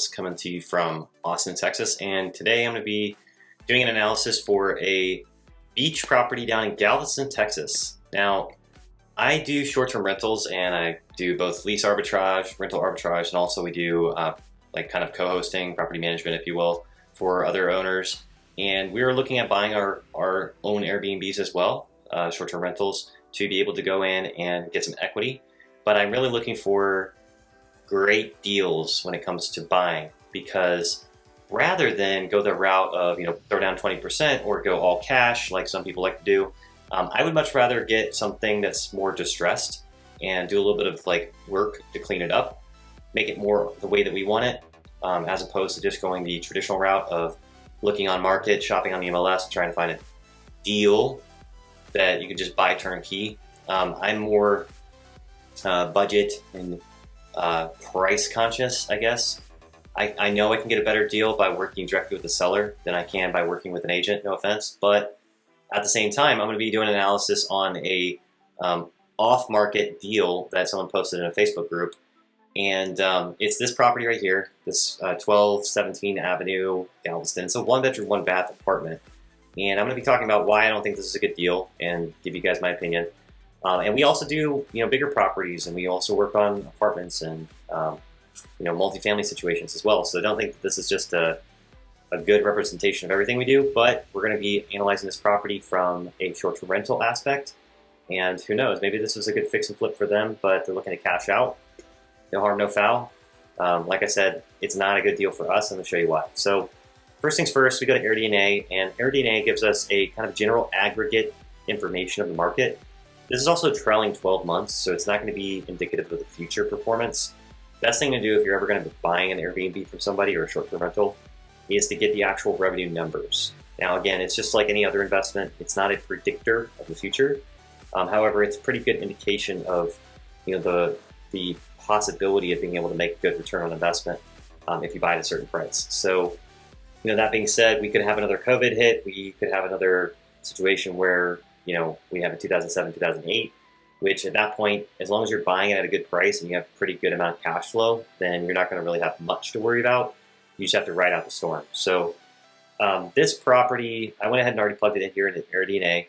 Sales, coming to you from Austin, Texas, and today I'm going to be doing an analysis for a beach property down in Galveston, Texas. Now, I do short-term rentals, and I do both lease arbitrage, rental arbitrage, and also we do like kind of co-hosting, property management, if you will, for other owners. And we were looking at buying our own Airbnbs as well, short-term rentals, to be able to go in and get some equity. But I'm really looking for great deals when it comes to buying, because rather than go the route of, throw down 20% or go all cash like some people like to do, I would much rather get something that's more distressed and do a little bit of like work to clean it up, make it more the way that we want it, as opposed to just going the traditional route of looking on market, shopping on the MLS, trying to find a deal that you can just buy turnkey. I'm more budget and price conscious, I guess. I know I can get a better deal by working directly with the seller than I can by working with an agent, no offense. But at the same time, I'm going to be doing an analysis on a off-market deal that someone posted in a Facebook group. And it's this property right here, this 1217 Avenue, Galveston. It's a one-bedroom, one-bath apartment. And I'm going to be talking about why I don't think this is a good deal and give you guys my opinion. And we also do, bigger properties, and we also work on apartments and, multifamily situations as well. So I don't think that this is just a good representation of everything we do, but we're going to be analyzing this property from a short-term rental aspect. And who knows, maybe this was a good fix and flip for them, but they're looking to cash out. No harm, no foul. Like I said, it's not a good deal for us. I'm going to show you why. So first things first, we go to AirDNA, and AirDNA gives us a kind of general aggregate information of the market. This is also trailing 12 months, so it's not going to be indicative of the future performance. Best thing to do if you're ever going to be buying an Airbnb from somebody or a short-term rental is to get the actual revenue numbers. Now, again, it's just like any other investment. It's not a predictor of the future. However, it's a pretty good indication of the possibility of being able to make a good return on investment if you buy at a certain price. So, that being said, we could have another COVID hit. We could have another situation where we have a 2007, 2008, which at that point, as long as you're buying it at a good price and you have a pretty good amount of cash flow, then you're not going to really have much to worry about. You just have to ride out the storm. So this property, I went ahead and already plugged it in here into AirDNA.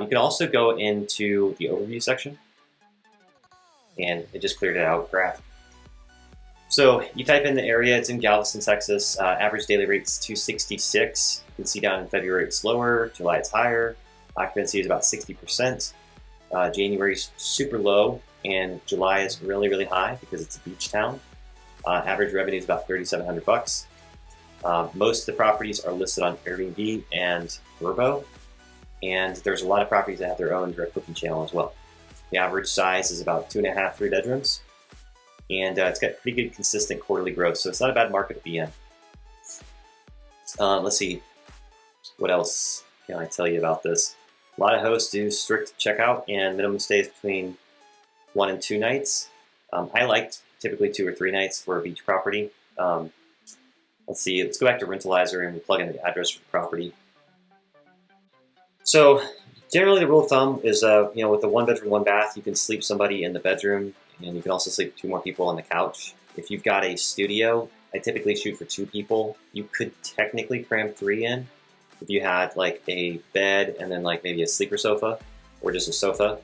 You can also go into the overview section, and it just cleared it out graph. So you type in the area, it's in Galveston, Texas. Average daily rate is 266. You can see down in February it's lower, July it's higher. Occupancy is about 60%. January is super low, and July is really, really high because it's a beach town. Average revenue is about $3,700. Most of the properties are listed on Airbnb and Vrbo, and there's a lot of properties that have their own direct booking channel as well. The average size is about 2.5, 3 bedrooms, and it's got pretty good consistent quarterly growth, so it's not a bad market to be in. Let's see, what else can I tell you about this? A lot of hosts do strict checkout and minimum stays between 1 and 2 nights. I like typically 2 or 3 nights for a beach property. Let's see, let's go back to Rentalizer and we'll plug in the address for the property. So generally the rule of thumb is, with the 1 bedroom, 1 bath, you can sleep somebody in the bedroom, and you can also sleep 2 more people on the couch. If you've got a studio, I typically shoot for 2 people. You could technically cram 3 in if you had like a bed and then like maybe a sleeper sofa or just a sofa.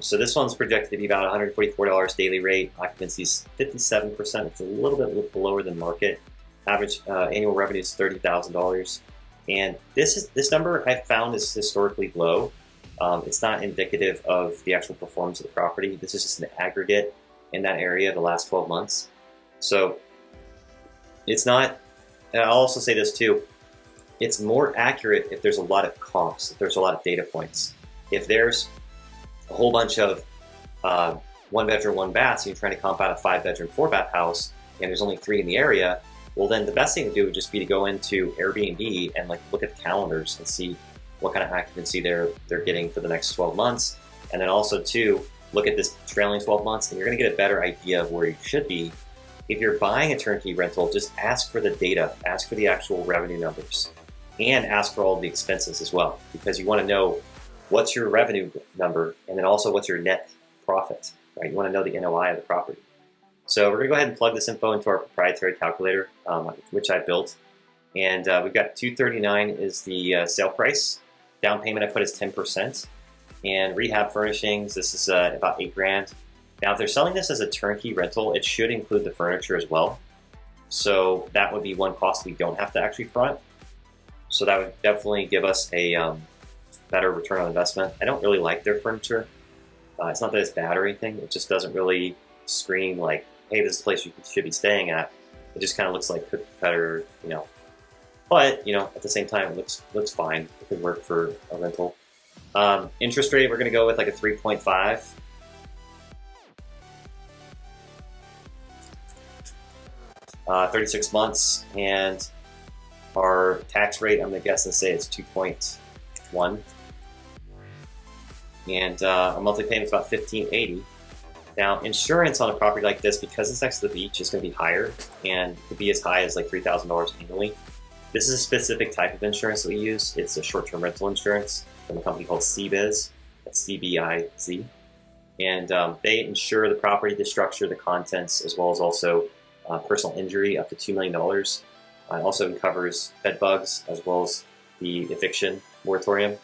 So this one's projected to be about $144 daily rate. Occupancy is 57%. It's a little bit lower than market. Average annual revenue is $30,000. And this number I found is historically low. It's not indicative of the actual performance of the property. This is just an aggregate in that area the last 12 months. So it's not, and I'll also say this too, it's more accurate if there's a lot of comps, if there's a lot of data points. If there's a whole bunch of 1 bedroom, 1 bath, so you're trying to comp out a 5 bedroom, 4 bath house, and there's only 3 in the area, well then the best thing to do would just be to go into Airbnb and like look at the calendars and see what kind of occupancy they're getting for the next 12 months. And then also too, look at this trailing 12 months, and you're gonna get a better idea of where you should be. If you're buying a turnkey rental, just ask for the data, ask for the actual revenue numbers, and ask for all the expenses as well, because you want to know what's your revenue number and then also what's your net profit, right? You want to know the NOI of the property. So we're gonna go ahead and plug this info into our proprietary calculator, which I built. And we've got $239 is the sale price. Down payment I put is 10%. And rehab furnishings, this is about $8,000. Now if they're selling this as a turnkey rental, it should include the furniture as well. So that would be one cost we don't have to actually front. So that would definitely give us a better return on investment. I don't really like their furniture. It's not that it's bad or anything, it just doesn't really scream like, hey, this is a place you should be staying at. It just kind of looks like cookie cutter, you know. But, you know, at the same time, it looks fine. It could work for a rental. Interest rate, we're gonna go with like a 3.5. 36 months, and our tax rate, I'm gonna guess and say it's 2.1. And our monthly payment is about $1,580. Now, insurance on a property like this, because it's next to the beach, is gonna be higher, and it could be as high as like $3,000 annually. This is a specific type of insurance that we use. It's a short-term rental insurance from a company called CBiz. That's C-B-I-Z. And they insure the property, the structure, the contents, as well as also personal injury up to $2 million. It also covers bed bugs as well as the eviction moratorium.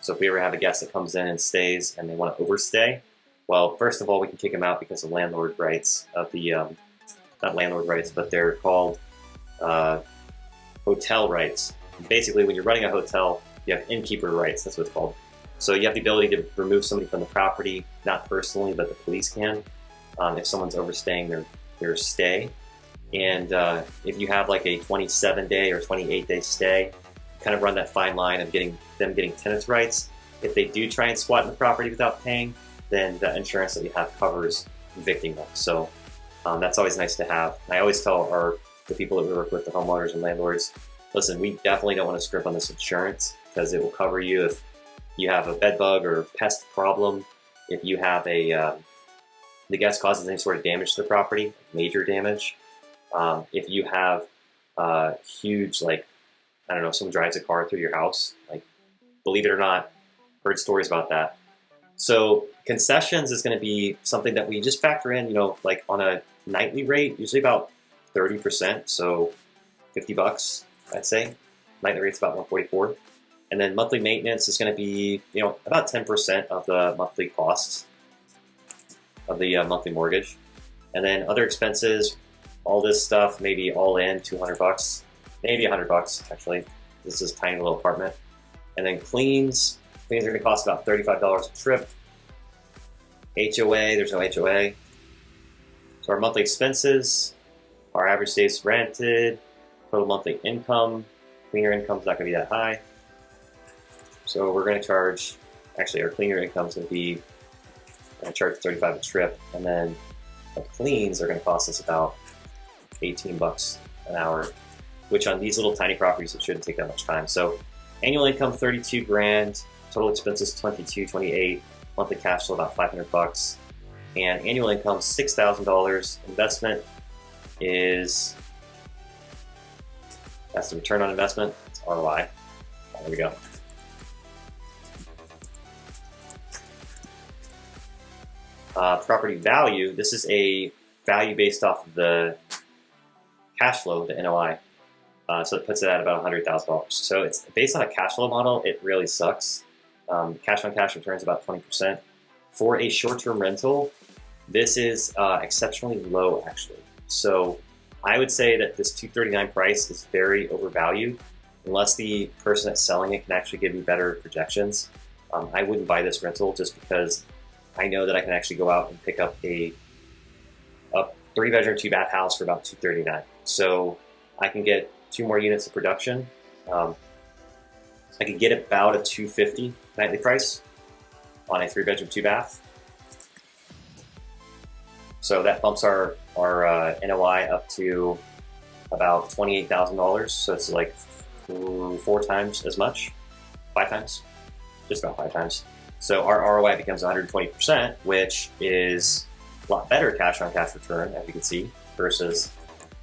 So if we ever have a guest that comes in and stays and they want to overstay, well, first of all, we can kick them out because of landlord rights of the, not landlord rights, but they're called hotel rights. Basically, when you're running a hotel, you have innkeeper rights, that's what it's called. So you have the ability to remove somebody from the property, not personally, but the police can, if someone's overstaying their stay. And if you have like a 27-day or 28-day stay, kind of run that fine line of getting tenants' rights. If they do try and squat in the property without paying, then the insurance that we have covers evicting them. So that's always nice to have. And I always tell the people that we work with, the homeowners and landlords, listen, we definitely don't want to scrimp on this insurance because it will cover you if you have a bed bug or pest problem, if you have the guest causes any sort of damage to the property, major damage, if you have huge, like, I don't know, someone drives a car through your house, like, believe it or not, heard stories about that. So concessions is going to be something that we just factor in, you know, like on a nightly rate, usually about 30%, so $50, I'd say. Nightly rate's about $144. And then monthly maintenance is going to be, you know, about 10% of the monthly costs of the monthly mortgage. And then other expenses, all this stuff, maybe all in $200, maybe $100 actually. This is a tiny little apartment. And then cleans are going to cost about $35 a trip. HOA, there's no HOA. So our monthly expenses, our average days rented, total monthly income, cleaner income is not going to be that high. So we're going to charge, actually our cleaner income is going to be, we're going to charge $35 a trip, and then the cleans are going to cost us about $18 an hour, which on these little tiny properties, it shouldn't take that much time. So annual income, 32 grand, total expenses, 22, 28, monthly cash flow, about $500, and annual income, $6,000. Investment is, that's the return on investment, it's ROI. There we go. Property value, this is a value based off of the cash flow, the NOI. So it puts it at about $100,000. So it's based on a cash flow model, it really sucks. Cash on cash returns about 20%. For a short-term rental, this is exceptionally low actually. So I would say that this $239 price is very overvalued unless the person that's selling it can actually give you better projections. I wouldn't buy this rental just because I know that I can actually go out and pick up a 3-bedroom, 2-bath house for about $239. So I can get 2 more units of production. I could get about a $250 nightly price on a 3-bedroom, 2-bath. So that bumps our NOI up to about $28,000. So it's like 4 times as much, 5 times, just about 5 times. So our ROI becomes 120%, which is a lot better cash on cash return, as you can see, versus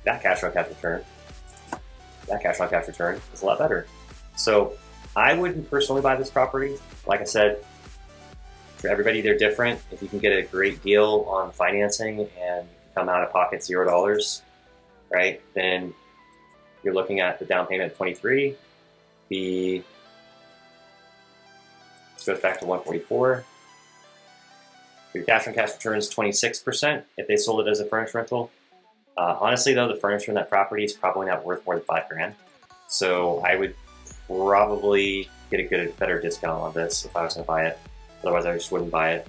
that cash on cash return. That cash on cash return is a lot better. So I wouldn't personally buy this property. Like I said, for everybody, they're different. If you can get a great deal on financing and come out of pocket $0, right? Then you're looking at the down payment of 23. This goes back to 144. Your cash on cash returns 26% if they sold it as a furnished rental. Honestly though, the furniture in that property is probably not worth more than $5 grand. So I would probably get a better discount on this if I was gonna buy it. Otherwise I just wouldn't buy it.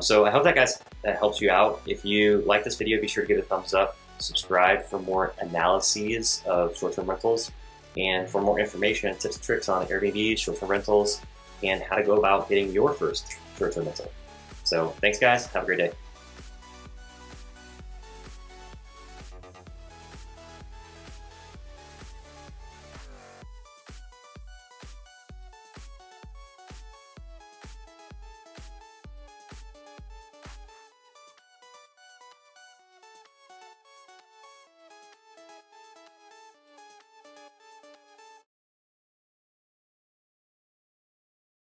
So I hope that helps you out. If you like this video, be sure to give it a thumbs up, subscribe for more analyses of short-term rentals, and for more information and tips and tricks on Airbnb, short-term rentals, and how to go about getting your first short-term rental. So thanks guys, have a great day.